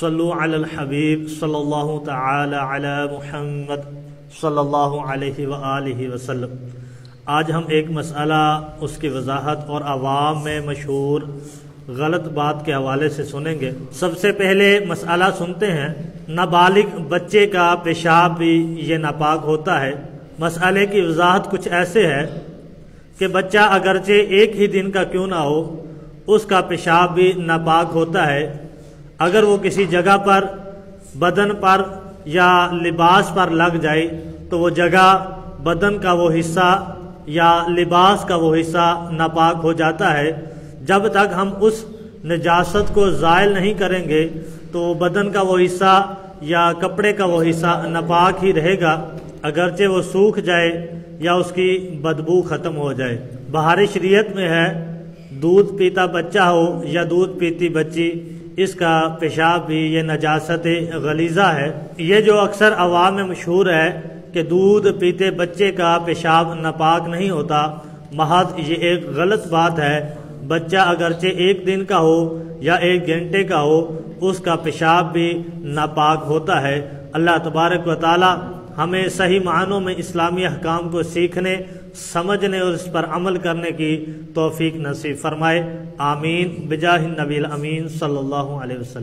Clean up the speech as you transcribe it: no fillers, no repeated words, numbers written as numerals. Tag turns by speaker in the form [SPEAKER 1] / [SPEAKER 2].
[SPEAKER 1] صلو علی الحبیب صلی اللہ تعالی علی محمد صلی اللہ علیہ وآلہ وسلم۔ آج ہم ایک مسئلہ، اس کی وضاحت اور عوام میں مشہور غلط بات کے حوالے سے سنیں گے۔ سب سے پہلے مسئلہ سنتے ہیں، نابالغ بچے کا پیشاب بھی یہ ناپاک ہوتا ہے۔ مسئلے کی وضاحت کچھ ایسے ہے کہ بچہ اگرچہ ایک ہی دن کا کیوں نہ ہو، اس کا پیشاب بھی ناپاک ہوتا ہے۔ اگر وہ کسی جگہ پر، بدن پر یا لباس پر لگ جائے تو وہ جگہ، بدن کا وہ حصہ یا لباس کا وہ حصہ ناپاک ہو جاتا ہے۔ جب تک ہم اس نجاست کو زائل نہیں کریں گے تو بدن کا وہ حصہ یا کپڑے کا وہ حصہ ناپاک ہی رہے گا، اگرچہ وہ سوکھ جائے یا اس کی بدبو ختم ہو جائے۔ بہار شریعت میں ہے، دودھ پیتا بچہ ہو یا دودھ پیتی بچی، اس کا پیشاب بھی یہ نجاست غلیظہ ہے۔ یہ جو اکثر عوام میں مشہور ہے کہ دودھ پیتے بچے کا پیشاب ناپاک نہیں ہوتا، محض یہ ایک غلط بات ہے۔ بچہ اگرچہ ایک دن کا ہو یا ایک گھنٹے کا ہو، اس کا پیشاب بھی ناپاک ہوتا ہے۔ اللہ تبارک و تعالی ہمیں صحیح معنوں میں اسلامی احکام کو سیکھنے، سمجھنے اور اس پر عمل کرنے کی توفیق نصیب فرمائے۔ آمین بجاہ النبی الامین صلی اللہ علیہ وسلم۔